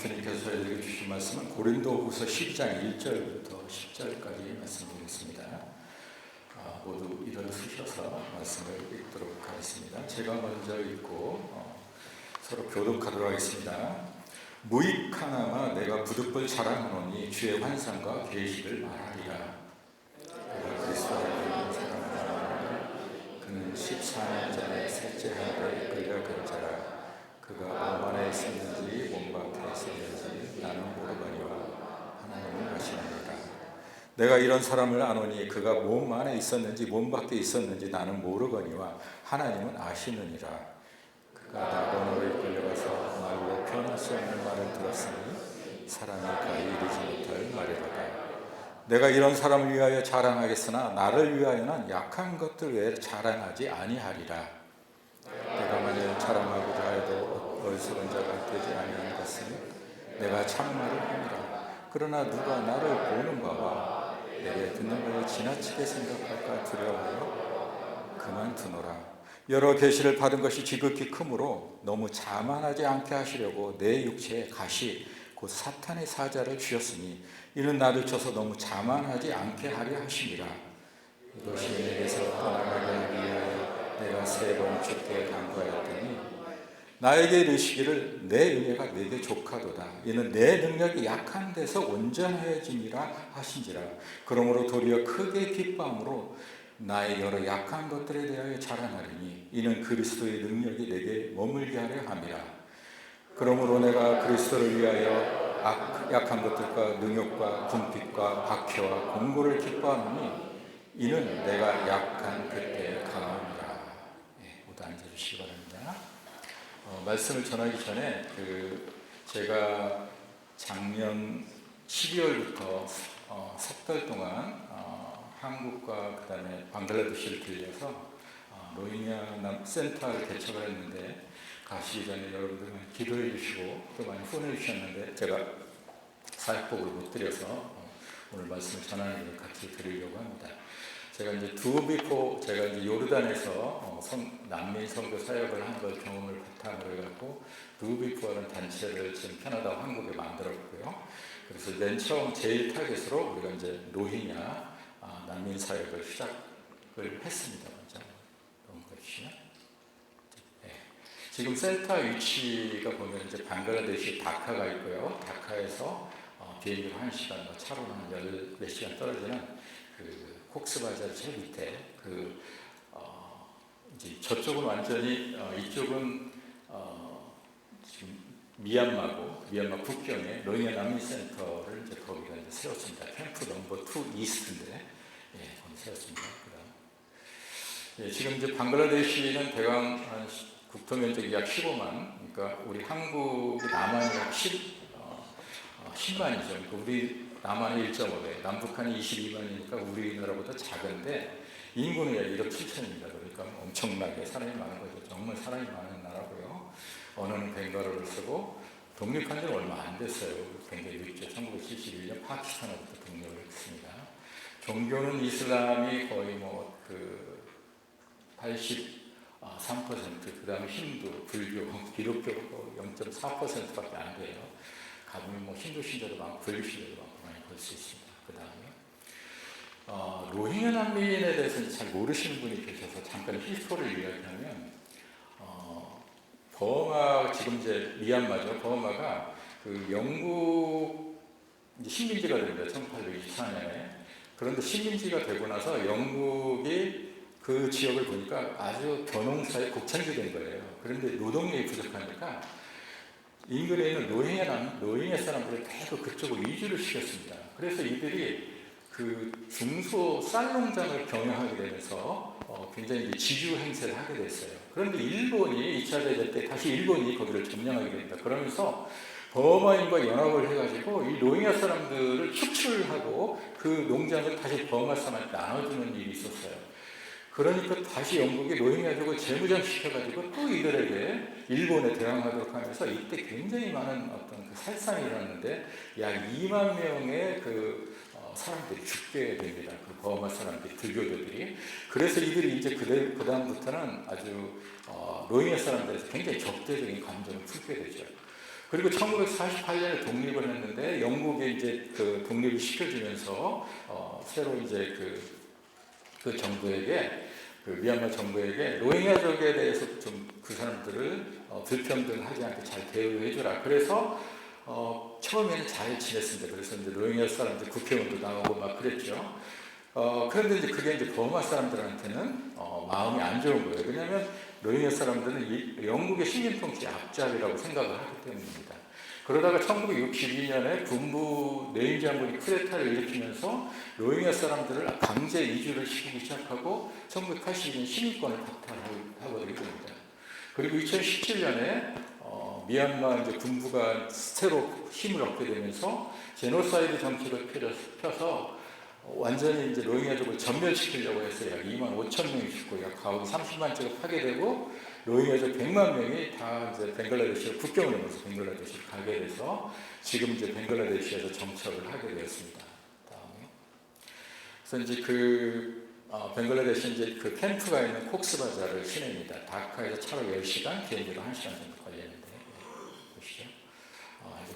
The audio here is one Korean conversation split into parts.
주님께서 저희에게 주신 말씀은 고린도후서 12장 1절부터 10절까지 말씀드리겠습니다. 모두 일어서셔서 말씀을 읽도록 하겠습니다. 제가 먼저 읽고 서로 교독하도록 하겠습니다. 무익하나마 내가 부득불 자랑하노니 주의 환상과 계시를 말하리라. 내가 그리스도를 믿는 사람이라. 그는 14년 전에 셋째 하늘에 끌려간 자라. 그가 몸 안에 있었는지 몸 밖에 있었는지 나는 모르거니와 하나님은 아시느니라. 내가 이런 사람을 아노니 그가 몸 안에 있었는지 몸 밖에 있었는지 나는 모르거니와 하나님은 아시느니라. 그가 나고노에 끌려가서 말로 표현할 수 없는 말을 들었으니 사람이 가히 이르지 못할 말이로다. 내가 이런 사람을 위하여 자랑하겠으나 나를 위하여는 약한 것들 외에 자랑하지 아니하리라. 내가 만일 자랑하고자 해도 어리석은 자가 되지 아니하는 것은 내가 참말을 함이라. 그러나 누가 나를 보는 바와 내게 듣는 바에 지나치게 생각할까 두려워하여 그만두노라. 여러 계시를 받은 것이 지극히 크므로 너무 자만하지 않게 하시려고 내 육체에 가시 곧 사탄의 사자를 주셨으니 이는 나를 쳐서 너무 자만하지 않게 하려 하심이라. 이것이 내게서 떠나가게 하기 위하여 내가 3번 주께 간구하였더니 나에게 이르시기를 내 은혜가 내게 족하도다. 이는 내 능력이 약한 데서 온전해짐이라 하신지라. 그러므로 도리어 크게 기뻐함으로 나의 여러 약한 것들에 대하여 자랑하리니 이는 그리스도의 능력이 내게 머물게 하려 함이라. 그러므로 내가 그리스도를 위하여 약한 것들과 능욕과 궁핍과 박해와 공고를 기뻐하노니 이는 내가 약한 그때에 강함이라. 모두 앉아주시기 바랍니다. 말씀을 전하기 전에 제가 작년 12월부터 석 달 동안 한국과 그 다음에 방글라데시를 들려서 로힝야 센터를 개척을 했는데 가시기 전에 여러분들 기도해 주시고 또 많이 후원해 주셨는데 제가 사역복을 못 드려서 오늘 말씀을 전하는 걸 같이 드리려고 합니다. 제가 이제 제가 이제 요르단에서 난민 선교 사역을 한 걸 경험을 바탕으로 해갖고 두비포라는 단체를 지금 캐나다와 한국에 만들었고요. 그래서 맨 처음 제일 타겟으로 우리가 이제 로힝야 난민 사역을 시작을 했습니다. 먼저 넘겨주시면. 네. 지금 센터 위치가 보면 이제 방글라데시 다카가 있고요. 다카에서 비행기로 1시간, 차로는 한 10몇 시간 떨어지는 콕스바자르 제일 밑에 이제 저쪽은 완전히 이쪽은 지금 미얀마 국경에 로힝야 난민센터를 이제 거기다 이제 세웠습니다. 캠프 넘버 2 이스트인데 거기 세웠습니다. 지금 이제 방글라데시는 대강 국토 면적이 약 15만, 그러니까 우리 한국이 남한이 약 10만이죠. 그러니까 우리 남한이 1.5배, 남북한이 22만이니까 우리나라보다 작은데 인구는 약 1억 7천입니다. 그러니까 엄청나게 사람이 많은 거죠. 정말 사람이 많은 나라고요. 언어는 벵갈어를 쓰고 독립한 지는 얼마 안 됐어요. 굉장히 늦죠. 1971년 파키스탄으로부터 독립을 했습니다. 종교는 이슬람이 거의 83%, 그 다음에 힌두, 불교, 기독교 0.4%밖에 안 돼요. 가보면 힌두 신자도 많고 불교 신자도 많고 많이 볼 수 있습니다. 그 다음에 로힝야 난민에 대해서는 잘 모르시는 분이 계셔서 잠깐 히스토리를 이야기하면 버마, 지금 이제 미얀마죠. 버마가 영국 식민지가 됩니다. 1824년에. 그런데 식민지가 되고 나서 영국이 그 지역을 보니까 아주 변홍사회 곡창지 된 거예요. 그런데 노동력이 부족하니까 인근에 있는 로힝야 사람들을 계속 그쪽으로 이주를 시켰습니다. 그래서 이들이 중소 쌀 농장을 경영하게 되면서 굉장히 지주 행세를 하게 됐어요. 그런데 일본이 2차 대전 때 다시 일본이 거기를 점령하게 됩니다. 그러면서 버마인과 연합을 해가지고 이 로힝야 사람들을 축출하고 그 농장을 다시 버마 사람한테 나눠주는 일이 있었어요. 그러니까 다시 영국이 로힝야족을 재무장시켜가지고 또 이들에게 일본에 대항하도록 하면서 이때 굉장히 많은 어떤 살상이 일어났는데 약 2만 명의 사람들이 죽게 됩니다. 버마 사람들이, 불교도들이. 그래서 이들이 이제 그 다음부터는 아주 로힝야 사람들에서 굉장히 적대적인 감정을 품게 되죠. 그리고 1948년에 독립을 했는데 영국이 이제 그 독립을 시켜주면서 새로 이제 그 정부에게 그 미얀마 정부에게 로힝야족에 대해서 좀 그 사람들을 불평등하지 않게 잘 대우해주라. 그래서 처음에는 잘 지냈습니다. 그래서 이제 로힝야 사람들 국회의원도 나오고 막 그랬죠. 그런데 이제 그게 이제 버마 사람들한테는 마음이 안 좋은 거예요. 왜냐하면 로힝야 사람들은 영국의 식민 통치 앞잡이라고 생각을 하기 때문입니다. 그러다가 1962년에 군부 네임 장군이 쿠데타를 일으키면서 로힝야 사람들을 강제 이주를 시키기 시작하고 1982년 시민권을 박탈하게 됩니다. 그리고 2017년에 미얀마 이제 군부가 새로 힘을 얻게 되면서 제노사이드 정책을 펴서 완전히 이제 로힝야족을 전멸시키려고 했어요. 약 2만 5천 명이 죽고 약 가옥이 30만 채가 파괴되고 로힝야족 100만 명이 다 이제 벵글라데시로 국경을 넘어서 벵글라데시로 가게 돼서 지금 이제 벵글라데시에서 정착을 하게 되었습니다. 다음에 그래서 이제 벵글라데시 이제 그 캠프가 있는 콕스바자를 시내입니다. 다카에서 차로 10시간, 비행기로 1시간 정도 걸리는데 보시죠.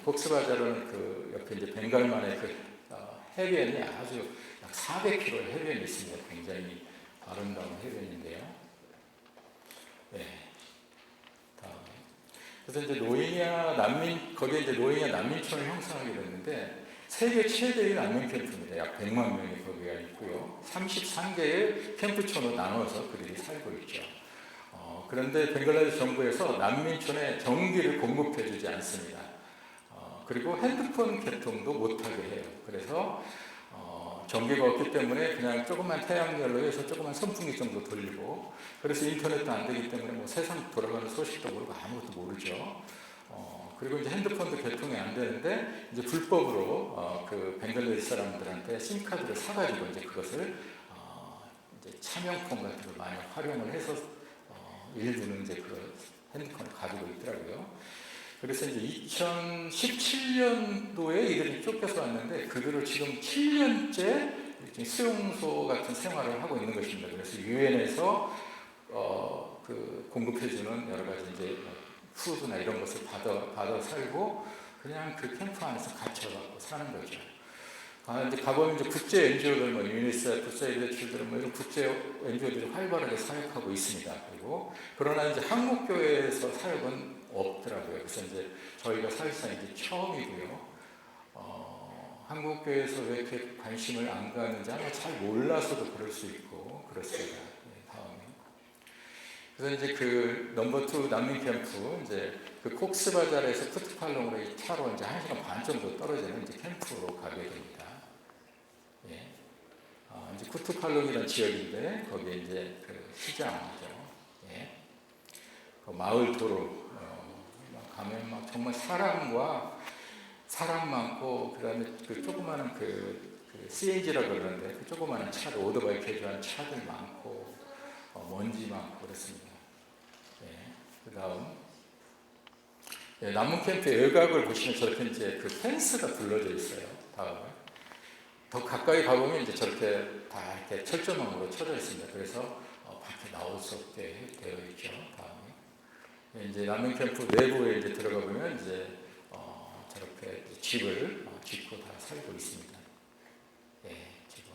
콕스바자르는 그 옆에 이제 벵갈만의 해변이 아주 약 400km의 해변이 있습니다. 굉장히 아름다운 해변인데요. 네. 다음에. 그래서 이제 거기에 이제 로힝야 난민촌을 형성하게 됐는데, 세계 최대의 난민 캠프입니다. 약 100만 명이 거기가 있고요. 33개의 캠프촌으로 나눠서 그들이 살고 있죠. 그런데 벵글라데시 정부에서 난민촌에 전기를 공급해주지 않습니다. 그리고 핸드폰 개통도 못하게 해요. 그래서 전기가 없기 때문에 그냥 조그만 태양열로 해서 조그만 선풍기 정도 돌리고, 그래서 인터넷도 안 되기 때문에 뭐 세상 돌아가는 소식도 모르고 아무것도 모르죠. 그리고 이제 핸드폰도 개통이 안 되는데 이제 불법으로 그 벵글라데시 사람들한테 심카드를 사가지고 이제 그것을 이제 차명폰 같은 걸 많이 활용을 해서 일부는 이제 그 핸드폰을 가지고 있더라고요. 그래서 이제 2017년도에 이들이 쫓겨서 왔는데 그들을 지금 7년째 수용소 같은 생활을 하고 있는 것입니다. 그래서 유엔에서 그 공급해주는 여러 가지 이제 푸드나 이런 것을 받아 살고 그냥 그 캠프 안에서 갇혀갖고 사는 거죠. 이제 가보면 이제 국제 NGO들, 뭐 유니세프, 세이브 더 칠드런 뭐 이런 국제 NGO들이 활발하게 사역하고 있습니다. 그리고 그러나 이제 한국 교회에서 사역은 없더라고요. 그래서 이제 저희가 사실상 이제 처음이고요. 한국 교회에서 왜 이렇게 관심을 안 가는지 아마 잘 몰라서도 그럴 수 있고 그렇습니다. 네, 다음에. 그래서 이제 그 넘버 2 난민 캠프 이제 그 콕스바자르에서 쿠투팔롱으로 차로 이제 1시간 반 정도 떨어지는 이제 캠프로 가게 됩니다. 예. 이제 쿠투팔롱이라는 지역인데 거기에 이제 그 시장이죠. 예. 그 마을 도로 가면 막 정말 사람 많고 그다음에 그 조그마한 그 CNG라고 그러는데 그 조그마한 차들 오토바이 개조한 차들 많고 먼지 많고 그렇습니다. 예. 그다음 남문 캠프 외곽을 보시면 저렇게 이제 그 펜스가 둘러져 있어요. 다음에 더 가까이 가보면 이제 저렇게 다 이렇게 철조망으로 쳐져 있습니다. 그래서 밖에 나올 수 없게 되어 있죠. 다음에 이제 난민 캠프 내부에 이제 들어가 보면 이제 저렇게 집을 짓고 다 살고 있습니다. 예, 지금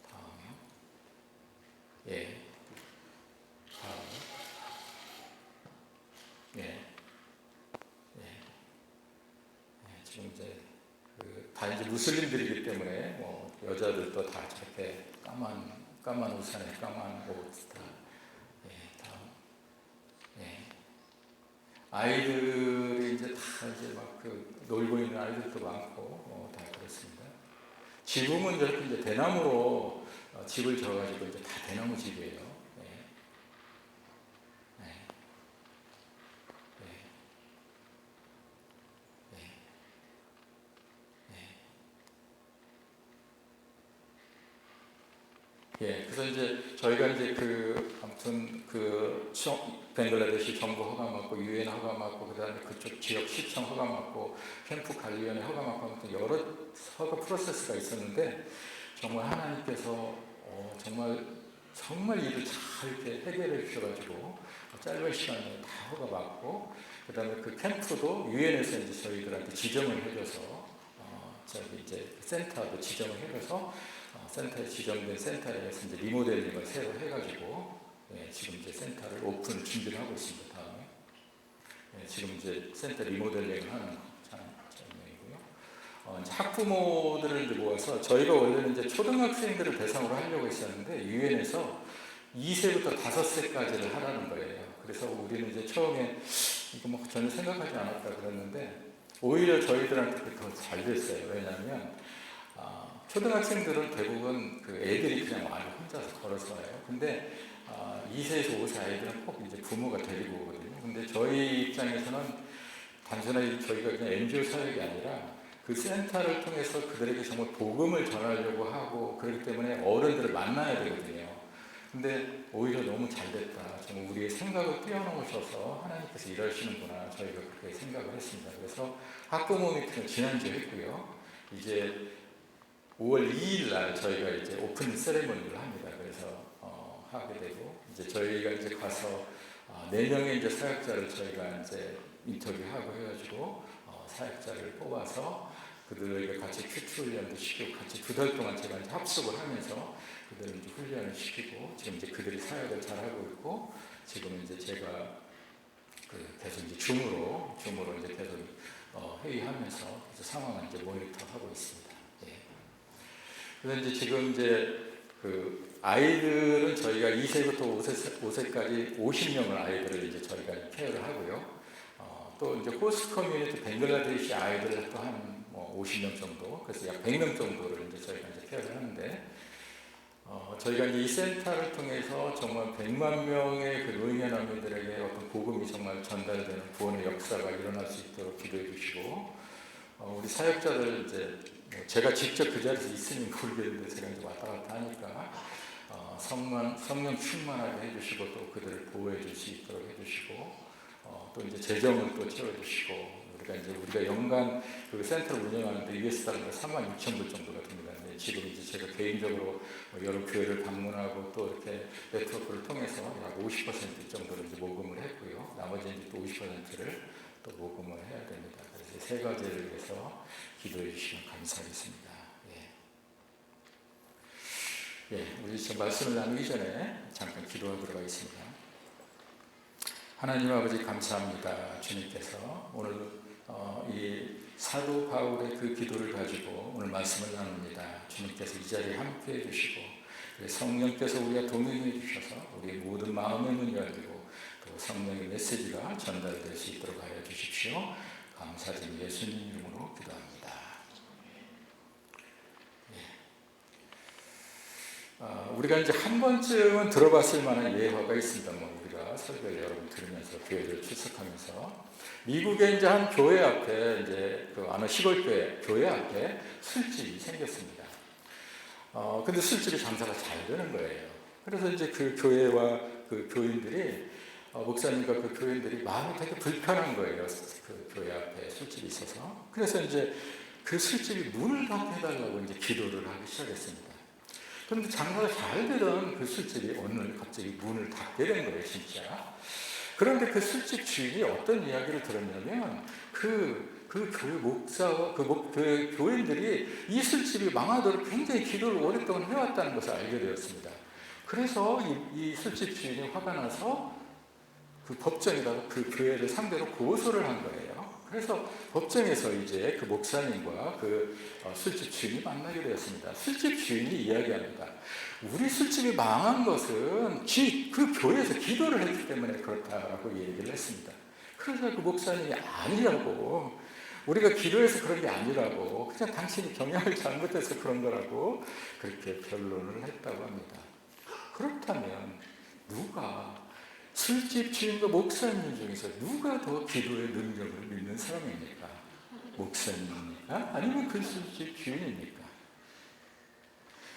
다음에 예, 다음에 예, 지금 이제 다 이제 무슬림들이기 때문에 뭐 여자들도 다 저렇게 까만 우산에 까만 옷 다. 아이들이 이제 다 이제 막 놀고 있는 아이들도 많고 다 그렇습니다. 지붕은 저렇게 이제 대나무로 집을 지어가지고 이제 다 대나무 집이에요. 네. 네. 네. 네. 네. 예, 그래서 이제 저희가 이제 아무튼 벵글라데시 정부 허가 받고 유엔 허가 받고 그다음에 그쪽 지역 시청 허가 받고 캠프 관리위원회 허가 받고 아무튼 여러 허가 프로세스가 있었는데 정말 하나님께서 정말 일을 잘 이렇게 해결해 주셔가지고 짧은 시간에 다 허가 받고 그다음에 그 캠프도 유엔에서 이제 저희들한테 지정을 해줘서 저기 이제 센터도 지정을 해줘서 센터에 지정된 센터에서 이제 리모델링을 새로 해가지고 지금 이제 센터를 오픈을 준비를 하고 있습니다. 다음에 지금 이제 센터 리모델링을 하는 장면이고요. 이제 학부모들을 이제 모아서 저희가 원래는 이제 초등학생들을 대상으로 하려고 했었는데 유엔에서 2세부터 5세까지를 하라는 거예요. 그래서 우리는 이제 처음에 이거 뭐 전혀 생각하지 않았다 그랬는데 오히려 저희들한테 더 잘 됐어요. 왜냐하면 초등학생들은 대부분 그 애들이 그냥 와요. 혼자서 걸어서 와요. 근데 2세에서 5세 아이들은 꼭 이제 부모가 데리고 오거든요. 근데 저희 입장에서는 단순하게 저희가 그냥 NGO 사역이 아니라 그 센터를 통해서 그들에게 정말 복음을 전하려고 하고 그렇기 때문에 어른들을 만나야 되거든요. 근데 오히려 너무 잘 됐다. 정말 우리의 생각을 뛰어넘으셔서 하나님께서 일하시는구나. 저희가 그렇게 생각을 했습니다. 그래서 학부모 미팅을 지난주에 했고요. 이제 5월 2일 날 저희가 이제 오픈 세레머니를 합니다. 그래서 하게 되고 이제 저희가 이제 가서 4명의 이제 사역자를 저희가 이제 인터뷰하고 해가지고 사역자를 뽑아서 그들에게 같이 큐트 훈련도 시키고 같이 2달 동안 제가 이제 합숙을 하면서 그들을 이제 훈련을 시키고 지금 이제 그들이 사역을 잘 하고 있고 지금 이제 제가 계속 이제 줌으로 이제 계속 회의하면서 상황을 이제 모니터하고 있습니다. 예. 그래서 이제 지금 이제 그 아이들은 저희가 2세부터 5세까지 50명을 아이들을 이제 저희가 케어를 하고요. 또 이제 호스트 커뮤니티 벵글라데시 아이들을 또 한 50명 정도, 그래서 약 100명 정도를 이제 저희가 이제 케어를 하는데, 저희가 이제 이 센터를 통해서 정말 100만 명의 그 노인연합민들에게 어떤 복음이 정말 전달되는 구원의 역사가 일어날 수 있도록 기도해 주시고, 우리 사역자들 이제 제가 직접 그 자리에서 있으니 모르겠는데 제가 이제 왔다 갔다 하니까 성령 충만하게 해주시고 또 그들을 보호해 줄 수 있도록 해주시고 또 이제 재정을 또 채워주시고 우리가 연간 그 센터를 운영하는데 US 달러 36,000불 정도가 됩니다. 지금 이제 제가 개인적으로 여러 교회를 방문하고 또 이렇게 네트워크를 통해서 약 50% 정도를 이제 모금을 했고요. 나머지 이제 또 50%를 또 모금을 해야 됩니다. 그래서 세 가지를 위해서 기도해 주시면 감사하겠습니다. 우리 지금 말씀을 나누기 전에 잠깐 기도하도록 하겠습니다. 하나님 아버지 감사합니다. 주님께서 오늘 이 사도 바울의 그 기도를 가지고 오늘 말씀을 나눕니다. 주님께서 이 자리에 함께 해주시고 성령께서 우리가 동행해 주셔서 우리의 모든 마음의 문이 열리고 또 성령의 메시지가 전달될 수 있도록 하여 주십시오. 감사드리는 예수님 이름으로 기도합니다. 우리가 이제 한 번쯤은 들어봤을 만한 예화가 있습니다. 우리가 설교를 여러분 들으면서 교회를 출석하면서 미국의 이제 한 교회 앞에 이제 어느 시골 교회 앞에 술집이 생겼습니다. 근데 술집이 장사가 잘 되는 거예요. 그래서 이제 그 교회와 그 교인들이 목사님과 그 교인들이 마음이 되게 불편한 거예요. 그 교회 앞에 술집이 있어서. 그래서 이제 그 술집이 문을 닫게 해달라고 이제 기도를 하기 시작했습니다. 그런데 장사가 잘 되던 그 술집이 어느 날 갑자기 문을 닫게 된 거예요, 진짜. 그런데 그 술집 주인이 어떤 이야기를 들었냐면 그 교회 목사와 그 교인들이 이 술집이 망하도록 굉장히 기도를 오랫동안 해왔다는 것을 알게 되었습니다. 그래서 이 술집 주인이 화가 나서 그 법정에다가 그 교회를 상대로 고소를 한 거예요. 그래서 법정에서 이제 그 목사님과 그 술집 주인이 만나게 되었습니다. 술집 주인이 이야기합니다. 우리 술집이 망한 것은 그 교회에서 기도를 했기 때문에 그렇다라고 얘기를 했습니다. 그래서 그 목사님이 아니라고, 우리가 기도해서 그런 게 아니라고, 그냥 당신이 경영을 잘못해서 그런 거라고 그렇게 변론을 했다고 합니다. 그렇다면 누가 술집 주인과 목사님 중에서 누가 더 기도의 능력을 믿는 사람입니까? 목사님입니까? 아니면 그 술집 주인입니까?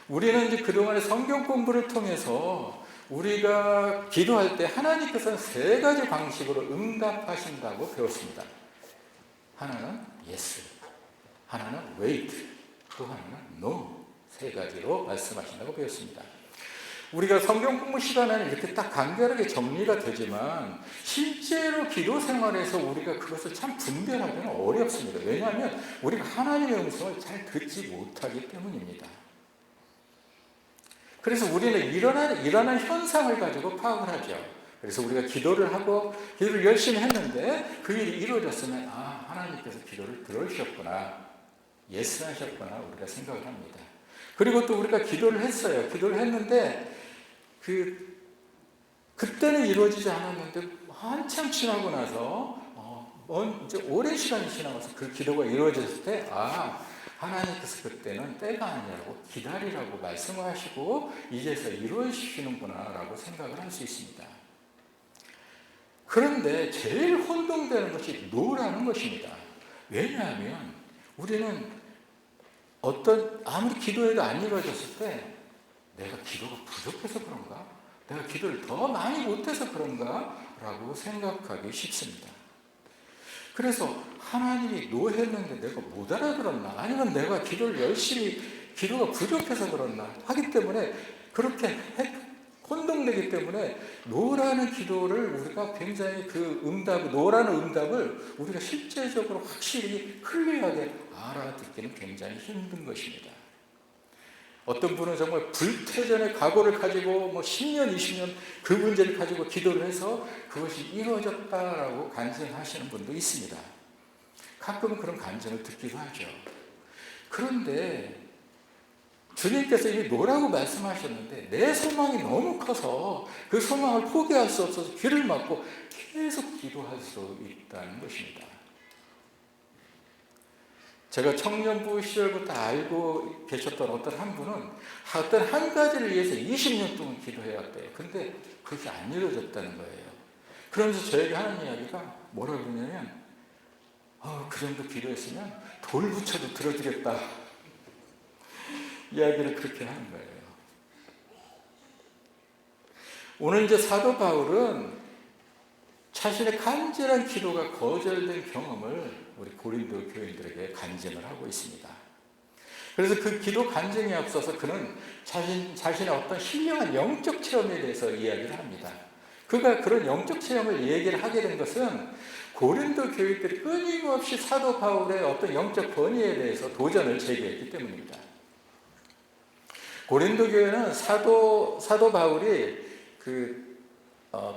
우리는 이제 그동안의 성경 공부를 통해서 우리가 기도할 때 하나님께서는 3가지 방식으로 응답하신다고 배웠습니다. 하나는 yes, 하나는 wait, 또 하나는 no. 3가지로 말씀하신다고 배웠습니다. 우리가 성경 공부 시간에는 이렇게 딱 간결하게 정리가 되지만 실제로 기도 생활에서 우리가 그것을 참 분별하기는 어렵습니다. 왜냐하면 우리가 하나님의 음성을 잘 듣지 못하기 때문입니다. 그래서 우리는 일어나는 현상을 가지고 파악을 하죠. 그래서 우리가 기도를 하고 기도를 열심히 했는데 그 일이 이루어졌으면 하나님께서 기도를 들으셨구나, 예스하셨구나 우리가 생각을 합니다. 그리고 또 우리가 기도를 했어요. 기도를 했는데 그때는 이루어지지 않았는데 한참 지나고 나서 이제 오랜 시간이 지나서 그 기도가 이루어졌을 때 하나님께서 그때는 때가 아니라고 기다리라고 말씀을 하시고 이제서 이루어지시는구나 라고 생각을 할 수 있습니다. 그런데 제일 혼동되는 것이 노라는 것입니다. 왜냐하면 우리는 아무리 기도해도 안 이루어졌을 때 내가 기도가 부족해서 그런가? 내가 기도를 더 많이 못해서 그런가? 라고 생각하기 쉽습니다. 그래서 하나님이 노했는데 내가 못 알아들었나? 아니면 내가 기도가 부족해서 그렇나? 하기 때문에 그렇게 혼동되기 때문에 노라는 기도를 우리가 굉장히 노라는 응답을 우리가 실제적으로 확실히 클리어하게 알아듣기는 굉장히 힘든 것입니다. 어떤 분은 정말 불태전의 각오를 가지고 10년, 20년 그 문제를 가지고 기도를 해서 그것이 이루어졌다라고 간증하시는 분도 있습니다. 가끔은 그런 간증을 듣기도 하죠. 그런데 주님께서 이미 노라고 말씀하셨는데 내 소망이 너무 커서 그 소망을 포기할 수 없어서 귀를 막고 계속 기도할 수 있다는 것입니다. 제가 청년부 시절부터 알고 계셨던 어떤 한 분은 어떤 한 가지를 위해서 20년 동안 기도해왔대요. 근데 그것이 안 이루어졌다는 거예요. 그러면서 저에게 하는 이야기가 뭐라고 그러냐면 그 정도 기도했으면 돌 붙여도 들어주겠다. 이야기를 그렇게 하는 거예요. 오늘 이제 사도 바울은 자신의 간절한 기도가 거절된 경험을 우리 고린도 교인들에게 간증을 하고 있습니다. 그래서 그 기도 간증에 앞서서 그는 자신의 어떤 신령한 영적 체험에 대해서 이야기를 합니다. 그가 그런 영적 체험을 얘기를 하게 된 것은 고린도 교인들이 끊임없이 사도 바울의 어떤 영적 권위에 대해서 도전을 제기했기 때문입니다. 고린도 교회는 사도 바울이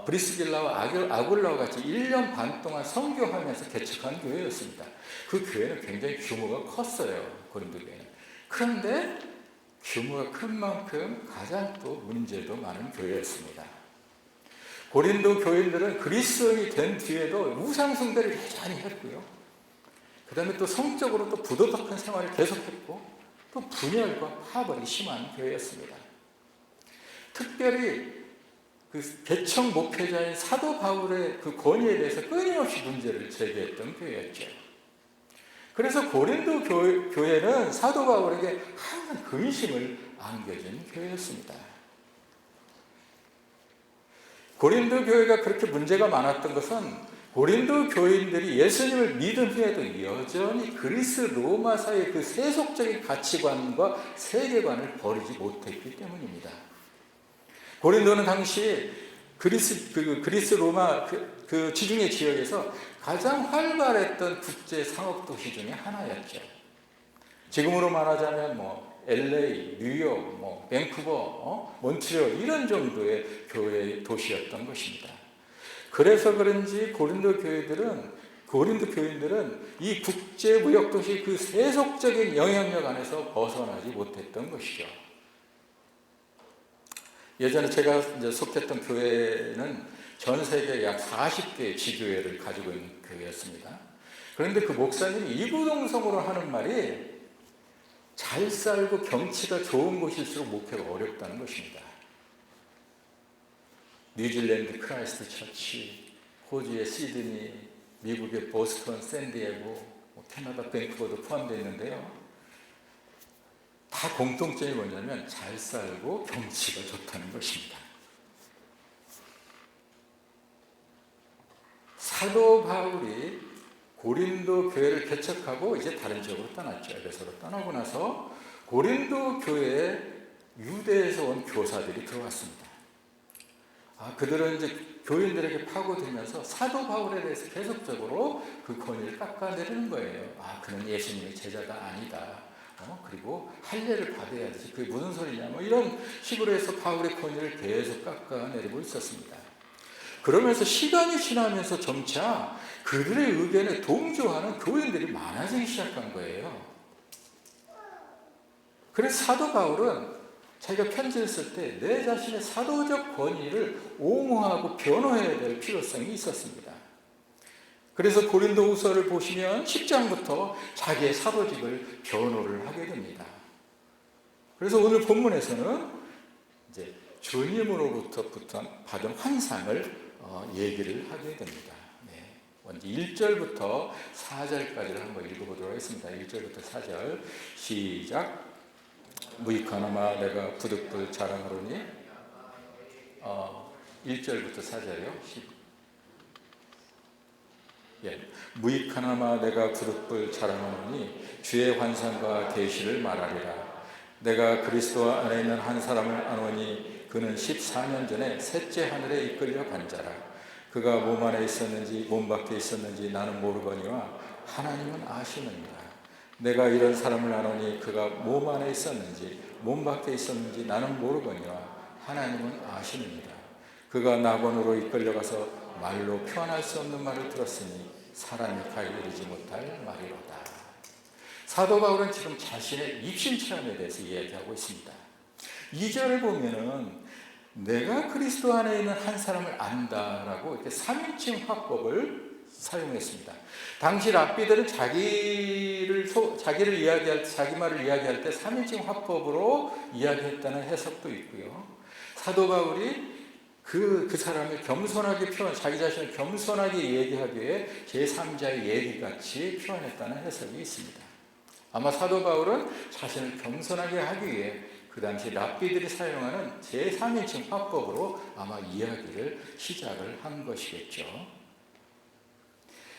브리스길라와 아굴라와 같이 1년 반 동안 선교하면서 개척한 교회였습니다. 그 교회는 굉장히 규모가 컸어요. 고린도 교회는. 그런데 규모가 큰 만큼 가장 또 문제도 많은 교회였습니다. 고린도 교인들은 그리스도인이 된 뒤에도 우상숭배를 여전히 했고요. 그 다음에 또 성적으로 또 부도덕한 생활을 계속했고 또 분열과 파벌이 심한 교회였습니다. 특별히 그 개척 목회자인 사도 바울의 그 권위에 대해서 끊임없이 문제를 제기했던 교회였죠. 그래서 고린도 교회는 사도 바울에게 항상 근심을 안겨준 교회였습니다. 고린도 교회가 그렇게 문제가 많았던 것은 고린도 교인들이 예수님을 믿은 후에도 여전히 그리스 로마사의 그 세속적인 가치관과 세계관을 버리지 못했기 때문입니다. 고린도는 당시 그리스 로마 그 지중해 지역에서 가장 활발했던 국제 상업 도시 중에 하나였죠. 지금으로 말하자면 LA, 뉴욕, 밴쿠버, 몬트리올 이런 정도의 교회 도시였던 것입니다. 그래서 그런지 고린도 교인들은 이 국제 무역 도시 그 세속적인 영향력 안에서 벗어나지 못했던 것이죠. 예전에 제가 이제 속했던 교회는 전 세계 약 40개의 지교회를 가지고 있는 교회였습니다. 그런데 그 목사님이 이구동성으로 하는 말이 잘 살고 경치가 좋은 곳일수록 목회가 어렵다는 것입니다. 뉴질랜드 크라이스트 처치, 호주의 시드니, 미국의 보스턴, 샌디에고, 캐나다 밴쿠버도 포함되어 있는데요. 다 공통점이 뭐냐면 잘 살고 경치가 좋다는 것입니다. 사도 바울이 고린도 교회를 개척하고 이제 다른 지역으로 떠났죠. 에베소로 떠나고 나서 고린도 교회에 유대에서 온 교사들이 들어왔습니다. 그들은 이제 교인들에게 파고들면서 사도 바울에 대해서 계속적으로 그 권위를 깎아내리는 거예요. 그는 예수님의 제자가 아니다. 그리고 할례를 받아야 되지. 그게 무슨 소리냐. 이런 식으로 해서 바울의 권위를 계속 깎아내리고 있었습니다. 그러면서 시간이 지나면서 점차 그들의 의견에 동조하는 교인들이 많아지기 시작한 거예요. 그래서 사도 바울은 자기가 편지를 쓸 때 내 자신의 사도적 권위를 옹호하고 변호해야 될 필요성이 있었습니다. 그래서 고린도후서를 보시면 10장부터 자기의 사도직을 변호를 하게 됩니다. 그래서 오늘 본문에서는 이제 주님으로부터 받은 환상을 얘기를 하게 됩니다. 먼저 1절부터 4절까지를 한번 읽어보도록 하겠습니다. 1절부터 4절 시작. 무익하나마 내가 부득불 자랑하노니 1절부터 4절이요. 무익하나마 내가 부득불 자랑하노니 주의 환상과 계시를 말하리라. 내가 그리스도 안에 있는 한 사람을 아노니 그는 14년 전에 셋째 하늘에 이끌려 간 자라. 그가 몸 안에 있었는지 몸 밖에 있었는지 나는 모르거니와 하나님은 아시느니라. 내가 이런 사람을 아노니 그가 몸 안에 있었는지 몸 밖에 있었는지 나는 모르거니와 하나님은 아시느니라. 그가 낙원으로 이끌려가서 말로 표현할 수 없는 말을 들었으니 사람이 다 이르지 못할 말이로다. 사도 바울은 지금 자신의 입신 체험에 대해서 이야기하고 있습니다. 2절을 보면은 내가 그리스도 안에 있는 한 사람을 안다라고 이렇게 3인칭 화법을 사용했습니다. 당시 랍비들은 자기를 이야기할 때, 자기 말을 이야기할 때 3인칭 화법으로 이야기했다는 해석도 있고요. 사도 바울이 그 사람을 겸손하게 자기 자신을 겸손하게 얘기하기 위해 제3자의 얘기같이 표현했다는 해석이 있습니다. 아마 사도 바울은 자신을 겸손하게 하기 위해 그 당시 랍비들이 사용하는 제3인칭 화법으로 아마 이야기를 시작을 한 것이겠죠.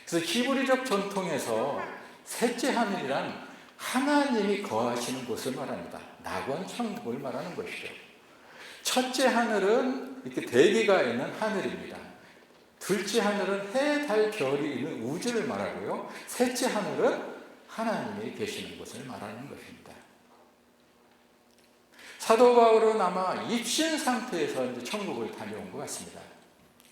그래서 히브리적 전통에서 셋째 하늘이란 하나님이 거하시는 곳을 말합니다. 낙원 천국을 말하는 것이죠. 첫째 하늘은 이렇게 대기가 있는 하늘입니다. 둘째 하늘은 해, 달, 별이 있는 우주를 말하고요. 셋째 하늘은 하나님이 계시는 곳을 말하는 것입니다. 사도 바울은 아마 입신 상태에서 이제 천국을 다녀온 것 같습니다.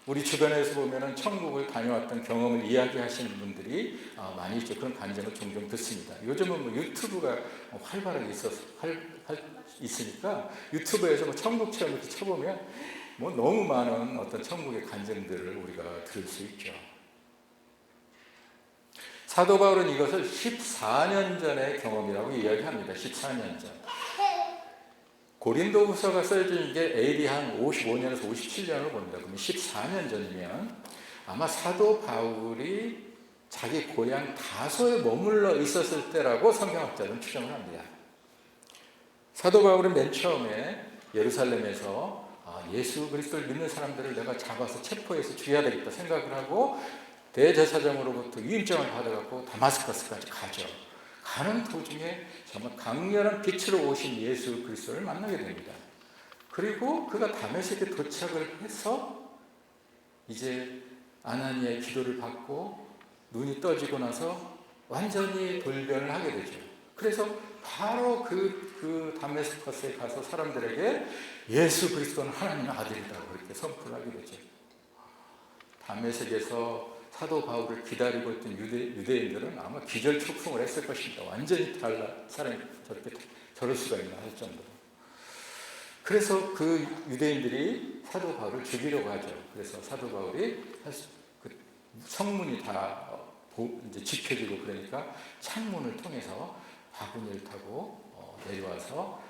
우리 주변에서 보면은 천국을 다녀왔던 경험을 이야기하시는 분들이 많이 있죠. 그런 간증을 종종 듣습니다. 요즘은 유튜브가 활발하게 있으니까 유튜브에서 천국 체험 이렇게 쳐보면 너무 많은 어떤 천국의 간증들을 우리가 들을 수 있죠. 사도 바울은 이것을 14년 전의 경험이라고 이야기합니다. 14년 전. 고린도후서가 써진 게 AD 한 55년에서 57년을 봅니다. 그러면 14년 전이면 아마 사도 바울이 자기 고향 다소에 머물러 있었을 때라고 성경학자들은 추정을 합니다. 사도 바울은 맨 처음에 예루살렘에서 예수 그리스도를 믿는 사람들을 내가 잡아서 체포해서 죽여야 되겠다 생각을 하고 대제사장으로부터 위임장을 받아갖고 다마스커스까지 가죠. 가는 도중에 정말 강렬한 빛으로 오신 예수 그리스도를 만나게 됩니다. 그리고 그가 다메섹에 도착을 해서 이제 아나니아의 기도를 받고 눈이 떠지고 나서 완전히 돌변을 하게 되죠. 그래서 바로 그 다메스커스에 가서 사람들에게 예수 그리스도는 하나님의 아들이라고 그렇게 선포를 하게 되죠. 다메섹에서 사도 바울을 기다리고 있던 유대인들은 아마 기절초풍을 했을 것입니다. 완전히 달라 사람이 저럴 수가 있나 할 정도로. 그래서 그 유대인들이 사도 바울을 죽이려고 하죠. 그래서 사도 바울이 그 성문이 다 이제 지켜지고 그러니까 창문을 통해서 바구니를 타고 내려와서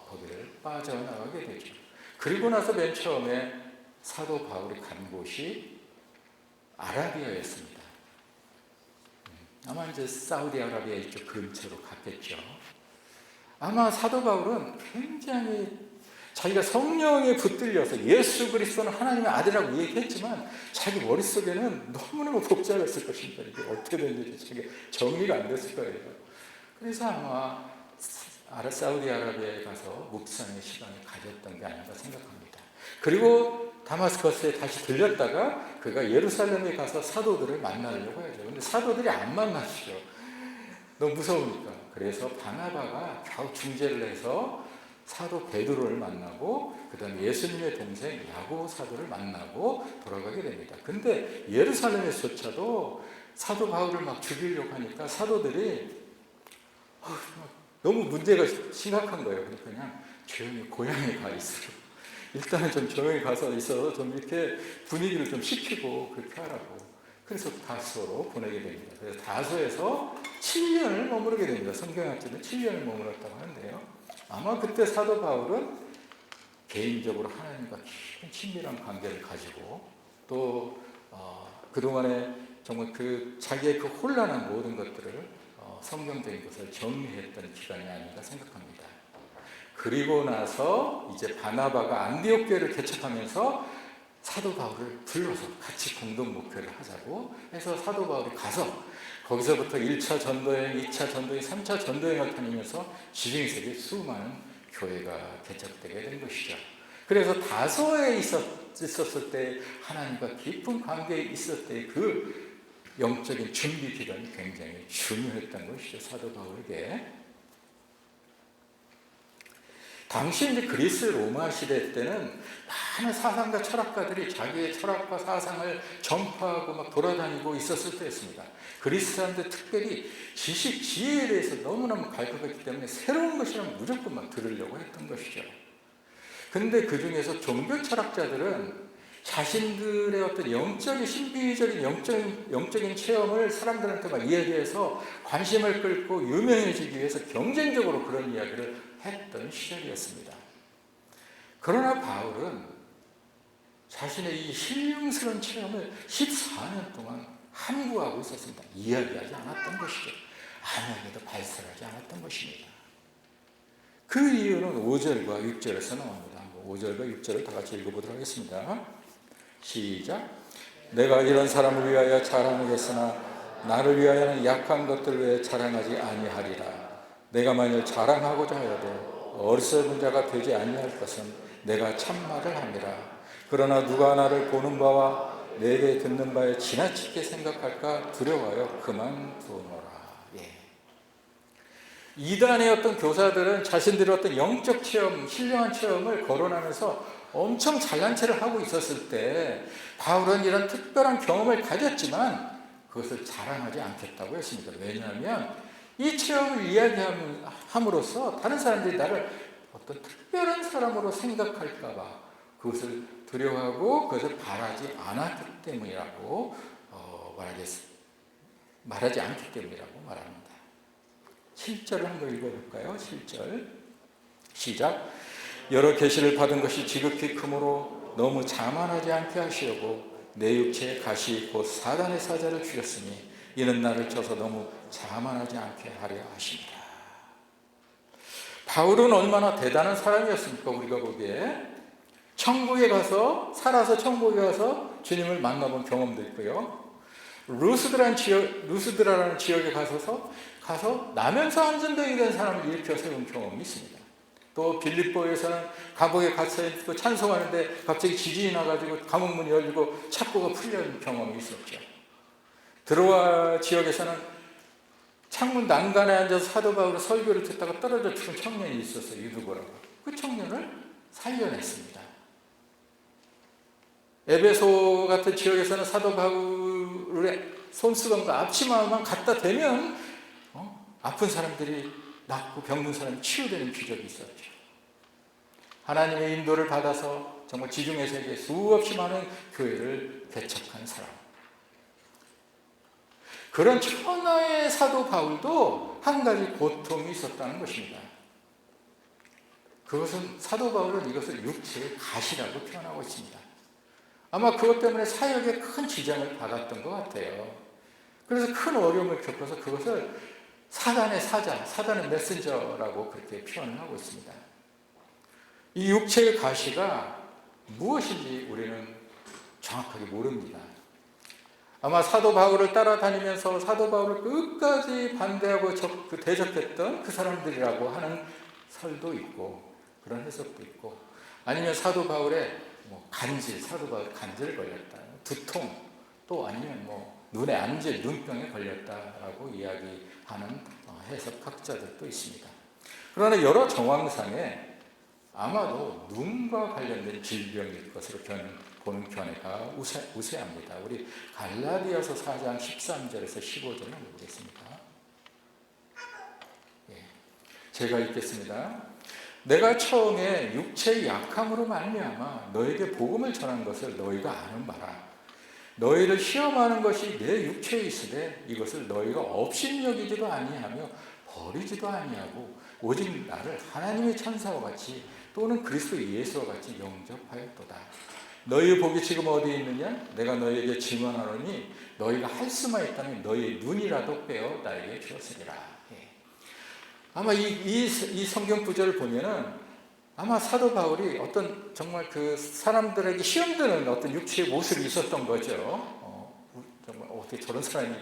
거기를 빠져나가게 되죠. 그리고 나서 맨 처음에 사도 바울이 간 곳이 아라비아였습니다. 아마 이제 사우디아라비아 이쪽 근처로 갔겠죠. 아마 사도 바울은 굉장히 자기가 성령에 붙들려서 예수 그리스도는 하나님의 아들이라고 얘기했지만 자기 머릿속에는 너무너무 복잡했을 것입니다. 이게 어떻게 된 일인지 자기 정리가 안 됐을 거예요. 그래서 아마 사우디아라비아에 가서 묵상의 시간을 가졌던 게 아닌가 생각합니다. 그리고 다마스커스에 다시 들렸다가 그가 예루살렘에 가서 사도들을 만나려고 하죠. 근데 사도들이 안 만나시죠. 너무 무서우니까. 그래서 바나바가 겨우 중재를 해서 사도 베드로를 만나고 그 다음에 예수님의 동생 야고보 사도를 만나고 돌아가게 됩니다. 근데 예루살렘에서조차도 사도 바울을 막 죽이려고 하니까 사도들이 너무 문제가 심각한 거예요. 그러니까 그냥 조용히 고향에 가 있으라고. 일단은 좀 조용히 가서 있어서 좀 이렇게 분위기를 좀 식히고 그렇게 하라고. 그래서 다소로 보내게 됩니다. 그래서 다소에서 7년을 머무르게 됩니다. 성경학자는 7년을 머물렀다고 하는데요. 아마 그때 사도 바울은 개인적으로 하나님과 깊은 친밀한 관계를 가지고 또 그동안에 정말 자기의 그 혼란한 모든 것들을 성경적인 것을 정리했던 기간이 아닌가 생각합니다. 그리고 나서 이제 바나바가 안디옥 교회를 개척하면서 사도 바울을 불러서 같이 공동 목회를 하자고 해서 사도 바울이 가서 거기서부터 1차 전도여행, 2차 전도여행, 3차 전도여행을 다니면서 지중세계 수많은 교회가 개척되게 된 것이죠. 그래서 다소에 있었을 때 하나님과 깊은 관계에 있었을 때 그 영적인 준비 기간이 굉장히 중요했던 것이죠. 사도 바울에게. 당시 이제 그리스 로마 시대 때는 많은 사상가 철학가들이 자기의 철학과 사상을 전파하고 막 돌아다니고 있었을 때였습니다. 그리스 사람들 특별히 지식, 지혜에 대해서 너무너무 갈급했기 때문에 새로운 것이라면 무조건 막 들으려고 했던 것이죠. 그런데 그 중에서 종교 철학자들은 자신들의 어떤 영적인 신비적인 영적인 체험을 사람들한테 막 이야기해서 관심을 끌고 유명해지기 위해서 경쟁적으로 그런 이야기를 했던 시절이었습니다. 그러나 바울은 자신의 이 신령스러운 체험을 14년 동안 함구하고 있었습니다. 이야기하지 않았던 것이죠. 아무에게도 발설하지 않았던 것입니다. 그 이유는 5절과 6절에서 나옵니다. 5절과 6절을 다 같이 읽어보도록 하겠습니다. 시작. 내가 이런 사람을 위하여 자랑하겠으나 나를 위하여는 약한 것들 외에 자랑하지 아니하리라. 내가 만일 자랑하고자 하여도 어리석은 자가 되지 아니할 것은 내가 참말을 함이라. 그러나 누가 나를 보는 바와 내게 듣는 바에 지나치게 생각할까 두려워하여 그만두노라. 이단의 어떤 교사들은 자신들의 어떤 영적 체험, 신령한 체험을 거론하면서 엄청 잘난 체를 하고 있었을 때 바울은 이런 특별한 경험을 가졌지만 그것을 자랑하지 않겠다고 했습니다. 왜냐하면 이 체험을 이야기함으로써 다른 사람들이 나를 어떤 특별한 사람으로 생각할까 봐 그것을 두려워하고 그것을 바라지 않았기 때문이라고 말하지 않기 때문이라고 말합니다. 7절을 한번 읽어볼까요? 7절 시작. 여러 계시를 받은 것이 지극히 크므로 너무 자만하지 않게 하시려고 내 육체의 가시 곧 사단의 사자를 죽였으니 이는 나를 쳐서 너무 자만하지 않게 하려 하십니다. 바울은 얼마나 대단한 사람이었습니까? 우리가 보기에 천국에 가서 살아서 천국에 가서 주님을 만나본 경험도 있고요. 루스드라라는 지역에 가서 나면서 안전병이 된 사람을 일으켜 세운 경험이 있습니다. 또 빌립보에서는 감옥에 갇혀있고 찬송하는데 갑자기 지진이 나가지고 감옥 문이 열리고 착고가 풀리는 경험이 있었죠. 드로아 지역에서는 창문 난간에 앉아서 사도 바울의 설교를 듣다가 떨어져 죽은 청년이 있었어요. 유두고라고. 그 청년을 살려냈습니다. 에베소 같은 지역에서는 사도 바울의 손수건과 앞치마만 갖다 대면 아픈 사람들이 낫고 병든 사람이 치유되는 기적이 있었죠. 하나님의 인도를 받아서 정말 지중해 세계에 수없이 많은 교회를 개척한 사람. 그런 천하의 사도 바울도 한 가지 고통이 있었다는 것입니다. 그것은 사도 바울은 이것을 육체의 가시라고 표현하고 있습니다. 아마 그것 때문에 사역에 큰 지장을 받았던 것 같아요. 그래서 큰 어려움을 겪어서 그것을 사단의 사자, 사단의 메신저라고 그렇게 표현을 하고 있습니다. 이 육체의 가시가 무엇인지 우리는 정확하게 모릅니다. 아마 사도 바울을 따라다니면서 사도 바울을 끝까지 반대하고 대적했던 그 사람들이라고 하는 설도 있고, 그런 해석도 있고, 아니면 사도 바울의 사도 바울 간질 걸렸다, 두통, 또 아니면 눈에 안질, 눈병에 걸렸다라고 이야기하는 해석학자들도 있습니다. 그러나 여러 정황상에 아마도 눈과 관련된 질병일 것으로 보는 견해가 우세합니다. 우리 갈라디아서 4장 13절에서 15절을 보겠습니다. 제가 읽겠습니다. 내가 처음에 육체의 약함으로 말미암아 너에게 복음을 전한 것을 너희가 아는 바라. 너희를 시험하는 것이 내 육체에 있으되 이것을 너희가 업신여기지도 아니하며 버리지도 아니하고 오직 나를 하나님의 천사와 같이 또는 그리스도 예수와 같이 영접하였도다. 너희의 복이 지금 어디에 있느냐? 내가 너희에게 증언하노니 너희가 할 수만 있다면 너희의 눈이라도 빼어 나에게 주었으리라. 아마 이 성경 구절을 보면은 아마 사도 바울이 어떤 정말 그 사람들에게 시험되는 어떤 육체의 모습이 있었던 거죠. 정말 어떻게 저런 사람이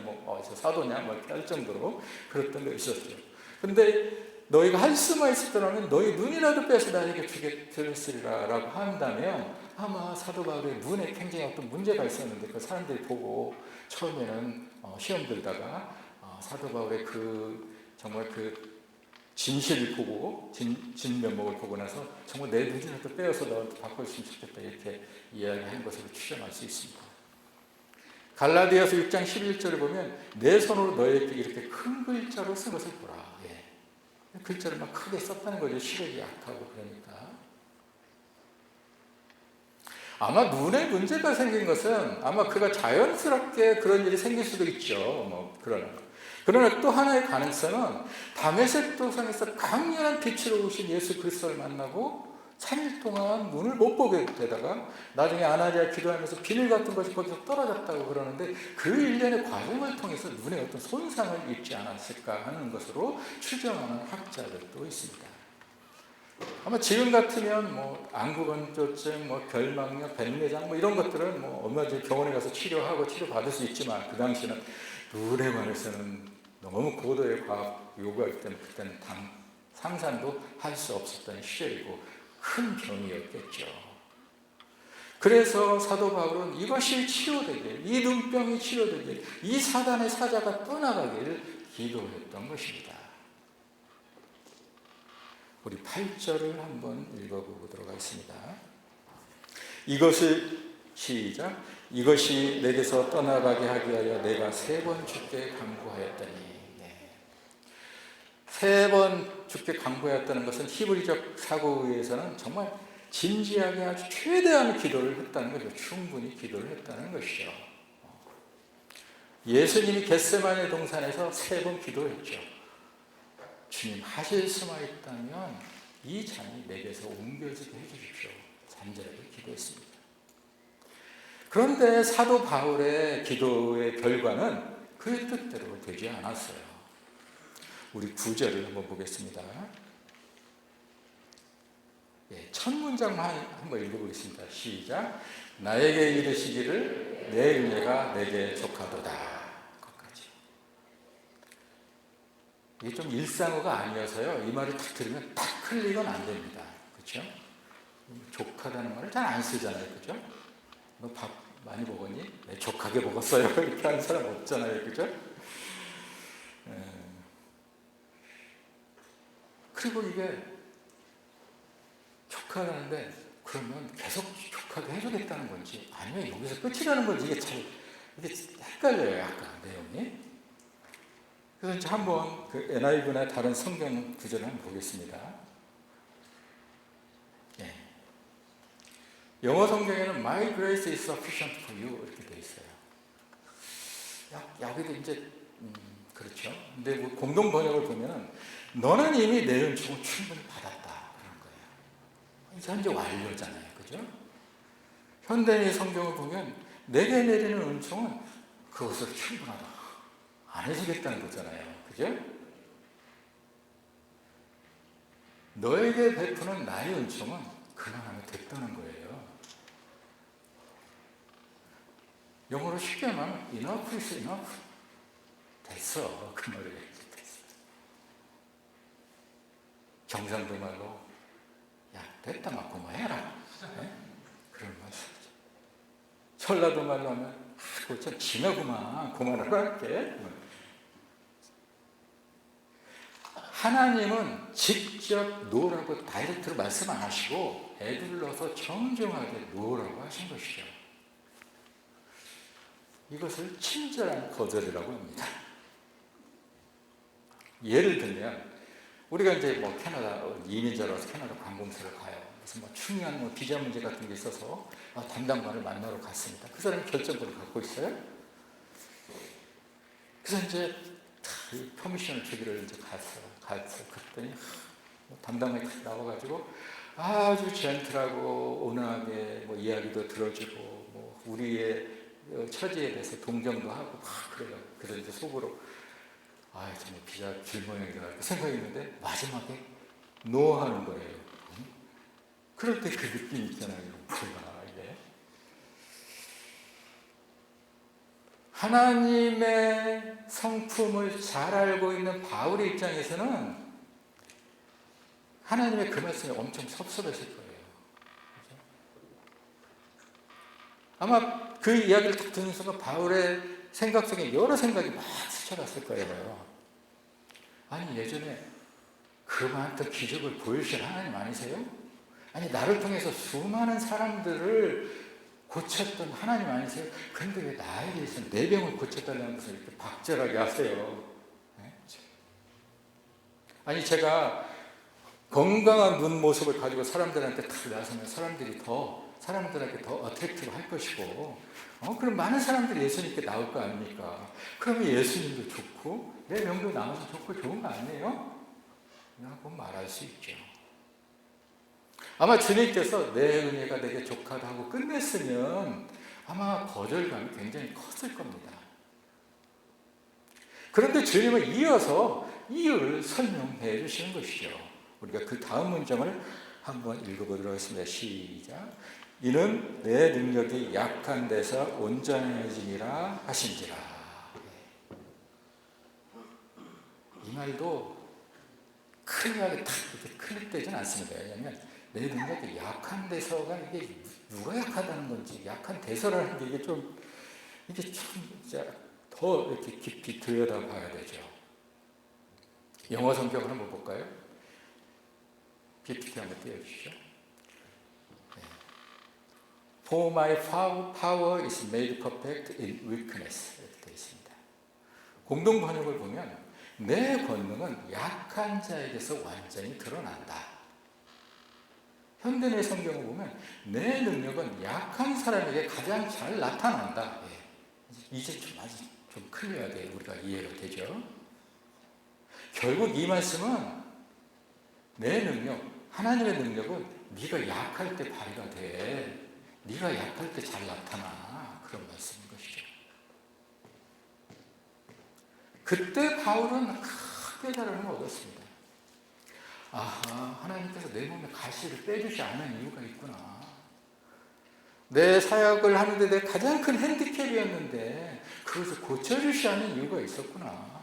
저 사도냐 이렇게 할 정도로 그랬던 거 있었죠. 그런데 너희가 할 수만 있었더라면 너희 눈이라도 빼서 나에게 주겠으리라라고 한다면 아마 사도 바울의 눈에 굉장히 어떤 문제가 있었는데 그 사람들이 보고 처음에는 시험 들다가 사도 바울의 정말 진실을 보고 진면목을 보고 나서 정말 내 눈이라도 빼어서 너한테 바꿔줬으면 좋겠다 이렇게 이야기하는 것으로 추정할 수 있습니다. 갈라디아서 6장 11절을 보면 내 손으로 너에게 이렇게 큰 글자로 쓴 것을 보라. 글자를 막 크게 썼다는 거죠. 시력이 약하고 그러니까. 아마 눈에 문제가 생긴 것은 아마 그가 자연스럽게 그런 일이 생길 수도 있죠. 그러나 또 하나의 가능성은 다메섹 도상에서 강렬한 빛으로 오신 예수 그리스도를 만나고 3일 동안 눈을 못 보게 되다가 나중에 아나니아 기도하면서 비늘 같은 것이 거기서 떨어졌다고 그러는데 그 일련의 과정을 통해서 눈에 어떤 손상을 입지 않았을까 하는 것으로 추정하는 학자들도 있습니다. 아마 지금 같으면 안구건조증, 결막력, 백내장 이런 것들은 얼마든지 병원에 가서 치료하고 치료받을 수 있지만 그 당시는 눈에 관해서는 너무 고도의 과학 요구하기 때문에 그때는 상상도 할 수 없었던 시절이고 큰 병이었겠죠. 그래서 사도 바울은 이것이 치료되길, 이 눈병이 치료되길, 이 사단의 사자가 떠나가길 기도했던 것입니다. 우리 8절을 한번 읽어보도록 하겠습니다. 시작. 이것이 내게서 떠나가게 하기 위하여 내가 3번 주께 간구하였더니. 3번 주께 간구하였다는 것은 히브리적 사고에서는 정말 진지하게 아주 최대한 기도를 했다는 거죠. 충분히 기도를 했다는 것이죠. 예수님이 겟세마네 동산에서 3번 기도했죠. 주님, 하실 수만 있다면 이 잔이 내게서 옮겨지게 해주십시오. 간절하게 기도했습니다. 그런데 사도 바울의 기도의 결과는 그의 뜻대로 되지 않았어요. 우리 9절을 한번 보겠습니다. 첫 문장만 한번 읽어보겠습니다. 시작. 나에게 이르시기를 내 은혜가 내게 족하도다. 것까지. 이게 좀 일상어가 아니어서요. 이 말을 딱 들으면 딱 클릭은 안 됩니다. 그렇죠? 족하다는 말을 잘 안 쓰잖아요. 그렇죠? 너 밥 많이 먹었니? 네, 족하게 먹었어요. 이렇게 하는 사람 없잖아요. 그렇죠? 그리고 이게 족하다는데 그러면 계속 족하게 해주겠다는 건지 아니면 여기서 끝이라는 건지 이게 헷갈려요. 약간 내용이. 그래서 이제 한번 그 NIV나 다른 성경 구절을 한번 보겠습니다. 영어 성경에는 My grace is sufficient for you 이렇게 되어 있어요. 여기도 이제 그렇죠. 근데 공동 번역을 보면은 너는 이미 내 은총을 충분히 받았다 그런 거예요. 이제 현재 완료잖아요, 그죠? 현대의 성경을 보면 내게 내리는 은총은 그것으로 충분하다. 안 해주겠다는 거잖아요, 그죠? 너에게 베푸는 나의 은총은 그만하면 됐다는 거예요. 영어로 쉽게 말하면 enough is enough. 됐어. 그 말이 됐어. 경상도 말로 야 됐다 막 그만해라. 네? 그런 말씀이죠. 전라도 말로 하면 그거 좀 지나구만 그만하라 할게. 하나님은 직접 놓으라고 다이렉트로 말씀 안 하시고 애둘러서 정중하게 놓으라고 하신 것이죠. 이것을 친절한 거절이라고 합니다. 예를 들면 우리가 이제 뭐 캐나다 이민자라서 캐나다 관공서를 가요. 무슨 뭐 중요한 뭐 비자 문제 같은 게 있어서 담당관을 만나러 갔습니다. 그 사람이 결정권을 갖고 있어요. 그래서 이제 퍼미션을 주기를 이제 갔어요. 그랬더니 담당관이 나와가지고 아주 젠틀하고 온화하게 뭐 이야기도 들어주고 뭐 우리의 처지에 대해서 동정도 하고 막 그래요. 그래서 이제 속으로 정말 비자 길 모양이다 생각했는데 마지막에 노 하는 거예요. 그럴 때 그 느낌 있잖아요. 이게 하나님의 성품을 잘 알고 있는 바울의 입장에서는 하나님의 그 말씀이 엄청 섭섭했을 거예요. 그렇죠? 아마 그 이야기를 딱 듣는 순간 바울의 생각 속에 여러 생각이 막 스쳐갔을 거예요. 아니 예전에 그만한 기적을 보여주신 하나님 아니세요? 아니 나를 통해서 수많은 사람들을 고쳤던 하나님 아니세요? 그런데 왜 나에 대해서 내 병을 고쳤다는 것을 이렇게 박절하게 하세요? 네? 아니 제가 건강한 눈 모습을 가지고 사람들한테 탁 나서면 사람들에게 더 어트랙티브 할 것이고 그럼 많은 사람들이 예수님께 나올 거 아닙니까? 그러면 예수님도 좋고 내 명도 나와서 좋고 좋은 거 아니에요? 라고 말할 수 있죠. 아마 주님께서 내 은혜가 내게 족하다 하고 끝냈으면 아마 거절감이 굉장히 컸을 겁니다. 그런데 주님은 이어서 이유를 설명해 주시는 것이죠. 우리가 그 다음 문장을 한번 읽어보도록 하겠습니다. 시작. 이는 내 능력이 약한 데서 온전해지니라 하신지라. 이 말도 클리어하게 딱 이렇게 클릭되진 않습니다. 왜냐하면 내 능력이 약한 데서가 이게 누가 약하다는 건지 약한 데서라는 게 이게 참 더 이렇게 깊이 들여다봐야 되죠. 영어 성경을 한번 볼까요? PPT 한번 띄워주시죠. For my power is made perfect in weakness 이렇게 되어 있습니다. 공동 번역을 보면 내 권능은 약한 자에게서 완전히 드러난다. 현대의 성경을 보면 내 능력은 약한 사람에게 가장 잘 나타난다. 이제 좀 클리어하게 우리가 이해가 되죠. 결국 이 말씀은 내 능력, 하나님의 능력은 네가 약할 때 발휘가 돼. 네가 약할 때 잘 나타나. 그런 말씀인 것이죠. 그때 바울은 크게 깨달음을 얻었습니다. 아하, 하나님께서 내 몸에 가시를 빼주지 않은 이유가 있구나. 내 사역을 하는데 내 가장 큰 핸디캡이었는데 그것을 고쳐주지 않은 이유가 있었구나.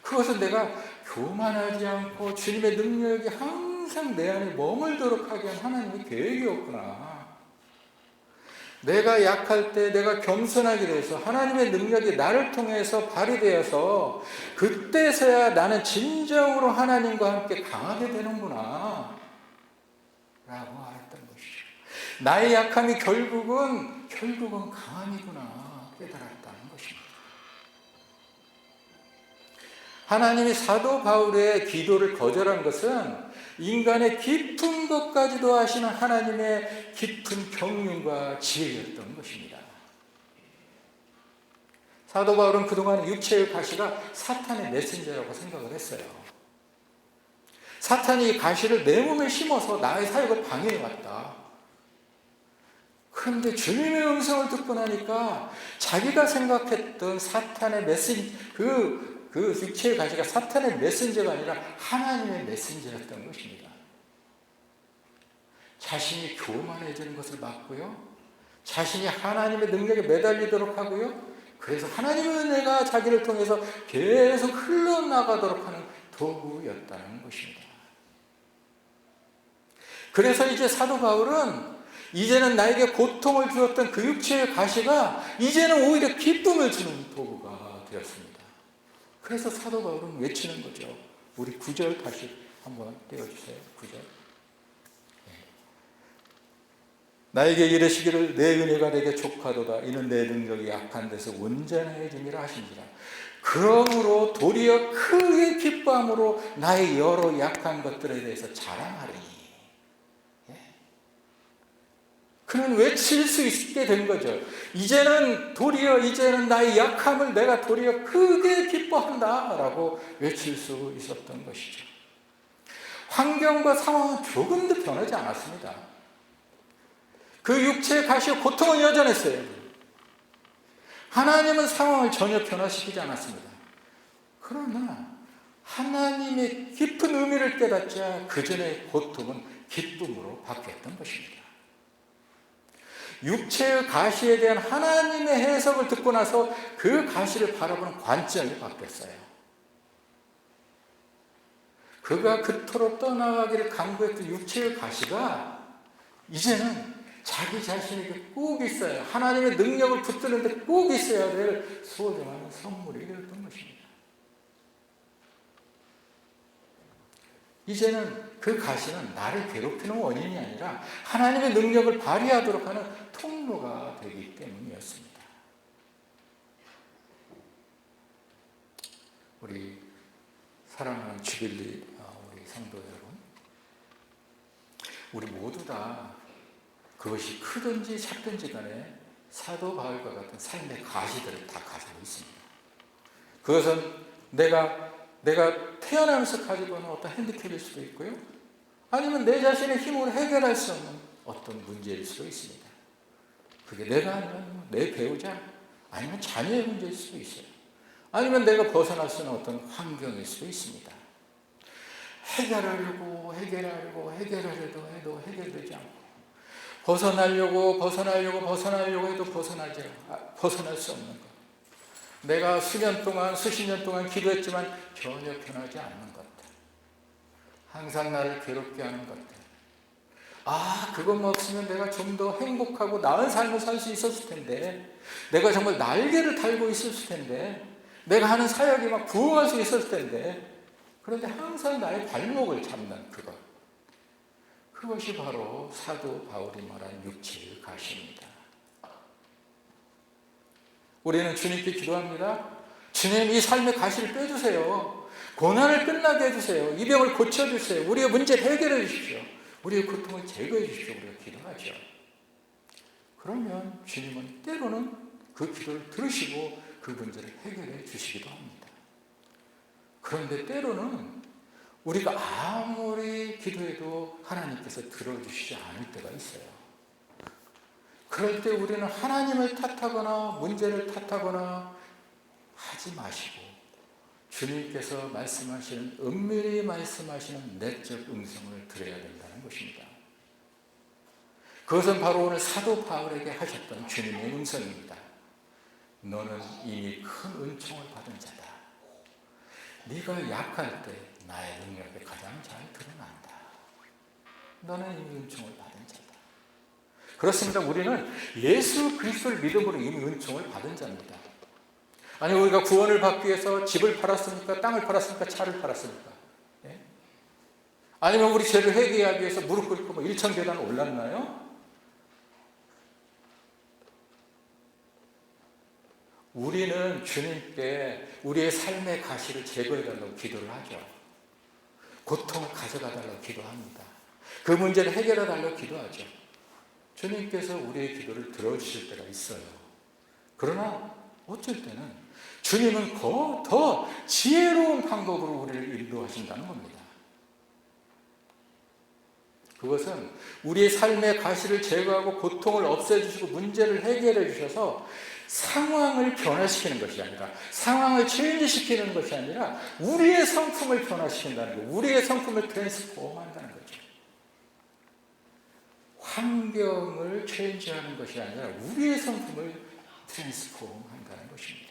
그것은 내가 교만하지 않고 주님의 능력이 항상 내 안에 머물도록 하게 한 하나님의 계획이었구나. 내가 약할 때 내가 겸손하게 돼서 하나님의 능력이 나를 통해서 발휘되어서 그때서야 나는 진정으로 하나님과 함께 강하게 되는구나 라고 알았던 것이죠. 나의 약함이 결국은 강함이구나 깨달았다는 것입니다. 하나님이 사도 바울의 기도를 거절한 것은 인간의 깊은 것까지도 아시는 하나님의 깊은 경륜과 지혜였던 것입니다. 사도 바울은 그동안 육체의 가시가 사탄의 메신저라고 생각을 했어요. 사탄이 이 가시를 내 몸에 심어서 나의 사역을 방해해왔다. 그런데 주님의 음성을 듣고 나니까 자기가 생각했던 사탄의 그 육체의 가시가 사탄의 메신저가 아니라 하나님의 메신저였던 것입니다. 자신이 교만해지는 것을 막고요. 자신이 하나님의 능력에 매달리도록 하고요. 그래서 하나님의 은혜가 자기를 통해서 계속 흘러나가도록 하는 도구였다는 것입니다. 그래서 이제 사도 바울은 이제는 나에게 고통을 주었던 그 육체의 가시가 이제는 오히려 기쁨을 주는 도구가 되었습니다. 그래서 사도 바울은 외치는 거죠. 우리 9절 다시 한번 떼어주세요. 9절. 나에게 이르시기를 내 은혜가 내게 족하도다. 이는 내 능력이 약한 데서 온전해짐이라 하신지라. 그러므로 도리어 크게 기뻐함으로 나의 여러 약한 것들에 대해서 자랑하리니. 그는 외칠 수 있게 된 거죠. 이제는 나의 약함을 내가 도리어 크게 기뻐한다라고 외칠 수 있었던 것이죠. 환경과 상황은 조금도 변하지 않았습니다. 그 육체의 가시와 고통은 여전했어요. 하나님은 상황을 전혀 변화시키지 않았습니다. 그러나 하나님의 깊은 의미를 깨닫자 그 전의 고통은 기쁨으로 바뀌었던 것입니다. 육체의 가시에 대한 하나님의 해석을 듣고 나서 그 가시를 바라보는 관점이 바뀌었어요. 그가 그토록 떠나가기를 강구했던 육체의 가시가 이제는 자기 자신에게 꼭 있어요. 하나님의 능력을 붙드는데 꼭 있어야 될 소중한 선물이 되었던 것입니다. 이제는 그 가시는 나를 괴롭히는 원인이 아니라 하나님의 능력을 발휘하도록 하는 통로가 되기 때문이었습니다. 우리 사랑하는 주빌리 우리 성도 여러분, 우리 모두 다 그것이 크든지 작든지 간에 사도 바울과 같은 삶의 가시들을 다 가지고 있습니다. 그것은 내가 태어나면서 가지고 있는 어떤 핸디캡일 수도 있고요. 아니면 내 자신의 힘으로 해결할 수 없는 어떤 문제일 수도 있습니다. 그게 내가 아니면 내 배우자, 아니면 자녀의 문제일 수도 있어요. 아니면 내가 벗어날 수 있는 어떤 환경일 수도 있습니다. 해결하려고 해도 해결되지 않고, 벗어나려고 해도 벗어날 수 없는 것. 내가 수십 년 동안 기도했지만 전혀 변하지 않는 것들, 항상 나를 괴롭게 하는 것들, 그것만 없으면 내가 좀 더 행복하고 나은 삶을 살 수 있었을 텐데, 내가 정말 날개를 달고 있었을 텐데, 내가 하는 사역이 막 부흥할 수 있었을 텐데, 그런데 항상 나의 발목을 잡는 그것이 바로 사도 바울이 말한 육체의 가시입니다. 우리는 주님께 기도합니다. 주님, 이 삶의 가시를 빼주세요. 고난을 끝나게 해주세요. 이 병을 고쳐주세요. 우리의 문제를 해결해 주십시오. 우리의 고통을 제거해 주십시오. 우리가 기도하죠. 그러면 주님은 때로는 그 기도를 들으시고 그 문제를 해결해 주시기도 합니다. 그런데 때로는 우리가 아무리 기도해도 하나님께서 들어주시지 않을 때가 있어요. 그럴 때 우리는 하나님을 탓하거나 문제를 탓하거나 하지 마시고 주님께서 말씀하시는, 은밀히 말씀하시는 내적 음성을 들어야 된다는 것입니다. 그것은 바로 오늘 사도 바울에게 하셨던 주님의 음성입니다. 너는 이미 큰 은총을 받은 자다. 네가 약할 때 나의 능력이 가장 잘 드러난다. 너는 이미 은총을 받은 자다. 그렇습니다. 우리는 예수 그리스도를 믿음으로 이미 은총을 받은 자입니다. 아니, 우리가 구원을 받기 위해서 집을 팔았습니까? 땅을 팔았습니까? 차를 팔았습니까? 예? 아니면 우리 죄를 회개하기 위해서 무릎 꿇고 일천 계단을 올랐나요? 우리는 주님께 우리의 삶의 가시를 제거해달라고 기도를 하죠. 고통을 가져가달라고 기도합니다. 그 문제를 해결해달라고 기도하죠. 주님께서 우리의 기도를 들어주실 때가 있어요. 그러나 어쩔 때는 주님은 더 지혜로운 방법으로 우리를 인도하신다는 겁니다. 그것은 우리의 삶의 가시를 제거하고 고통을 없애주시고 문제를 해결해 주셔서 상황을 변화시키는 것이 아니라, 상황을 체인지시키는 것이 아니라 우리의 성품을 변화시킨다는 거예요. 우리의 성품을 트랜스포먼한다는 거죠. 환경을 체인지하는 것이 아니라 우리의 성품을 트랜스폼한다는 것입니다.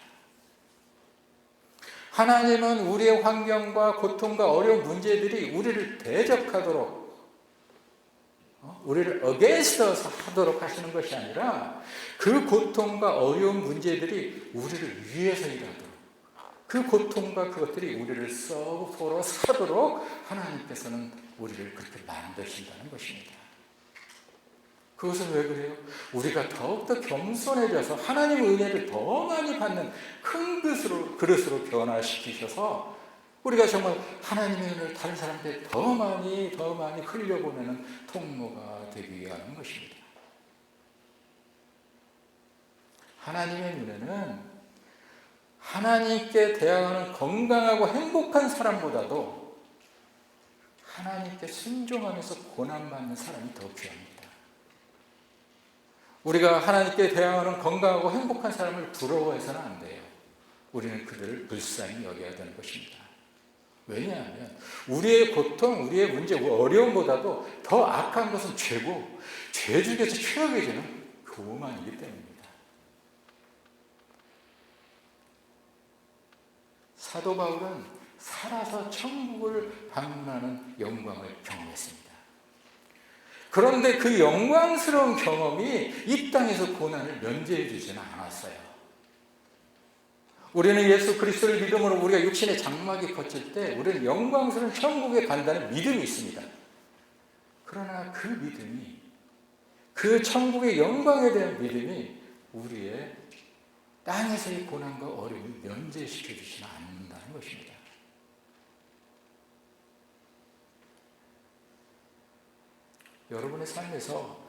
하나님은 우리의 환경과 고통과 어려운 문제들이 우리를 대적하도록, 우리를 against us 하도록 하시는 것이 아니라 그 고통과 어려운 문제들이 우리를 위해서 일하도록, 그 고통과 그것들이 우리를 serve for us 하도록 하나님께서는 우리를 그렇게 만드신다는 것입니다. 그것은 왜 그래요? 우리가 더욱더 겸손해져서 하나님의 은혜를 더 많이 받는 큰 그릇으로 변화시키셔서 우리가 정말 하나님의 은혜를 다른 사람들에 더 많이 흘려보내는 통로가 되기 위한 것입니다. 하나님의 은혜는 하나님께 대항하는 건강하고 행복한 사람보다도 하나님께 순종하면서 고난받는 사람이 더 귀합니다. 우리가 하나님께 대항하는 건강하고 행복한 사람을 부러워해서는 안 돼요. 우리는 그들을 불쌍히 여겨야 되는 것입니다. 왜냐하면 우리의 고통, 우리의 문제, 어려움보다도 더 악한 것은 죄고, 죄 중에서 최악의 죄는 교만이기 때문입니다. 사도 바울은 살아서 천국을 방문하는 영광을 경험했습니다. 그런데 그 영광스러운 경험이 이 땅에서 고난을 면제해 주지는 않았어요. 우리는 예수 그리스도를 믿음으로 우리가 육신의 장막에 거칠 때 우리는 영광스러운 천국에 간다는 믿음이 있습니다. 그러나 그 믿음이, 그 천국의 영광에 대한 믿음이 우리의 땅에서의 고난과 어려움을 면제시켜 주지는 않는다는 것입니다. 여러분의 삶에서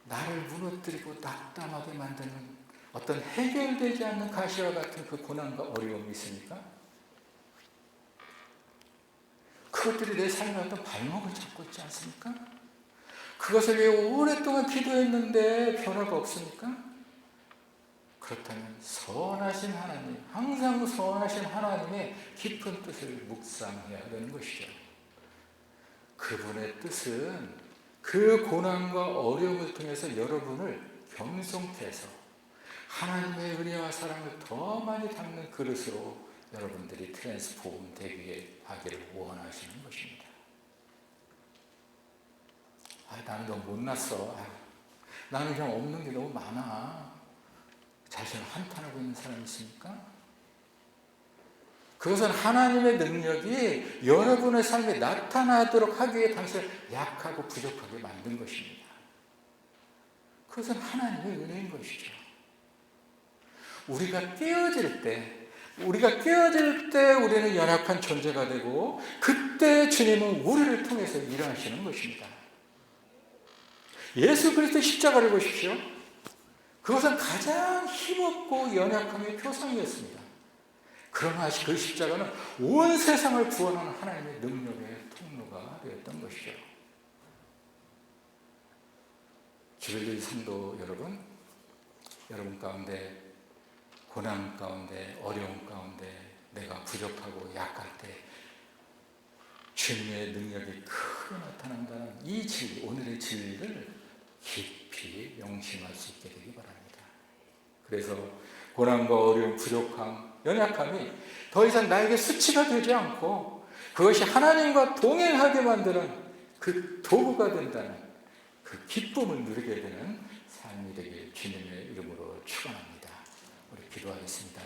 나를 무너뜨리고 낙담하게 만드는 어떤 해결되지 않는 가시와 같은 그 고난과 어려움이 있습니까? 그것들이 내 삶의 어떤 발목을 잡고 있지 않습니까? 그것을 위해 오랫동안 기도했는데 변화가 없습니까? 그렇다면 선하신 하나님, 항상 선하신 하나님의 깊은 뜻을 묵상해야 되는 것이죠. 그분의 뜻은 그 고난과 어려움을 통해서 여러분을 겸손케 해서 하나님의 은혜와 사랑을 더 많이 담는 그릇으로 여러분들이 트랜스폼 되기에 하기를 원하시는 것입니다. 나는 너무 못났어. 나는 그냥 없는 게 너무 많아. 자신을 한탄하고 있는 사람이 있습니까? 그것은 하나님의 능력이 여러분의 삶에 나타나도록 하기 위해 당신을 약하고 부족하게 만든 것입니다. 그것은 하나님의 은혜인 것이죠. 우리가 깨어질 때 우리는 연약한 존재가 되고, 그때 주님은 우리를 통해서 일하시는 것입니다. 예수 그리스도의 십자가를 보십시오. 그것은 가장 힘없고 연약함의 표상이었습니다. 그러나 그 십자가는 온 세상을 구원하는 하나님의 능력의 통로가 되었던 것이죠. 주일의 성도 여러분 가운데 고난 가운데 어려움 가운데 내가 부족하고 약할 때 주님의 능력이 크게 나타난다는 이 진리, 오늘의 진리를 깊이 명심할 수 있게 되기 바랍니다. 그래서 고난과 어려움, 부족함, 연약함이 더 이상 나에게 수치가 되지 않고 그것이 하나님과 동행하게 만드는 그 도구가 된다는 그 기쁨을 누리게 되는 삶이 되길 주님의 이름으로 축원합니다. 우리 기도하겠습니다.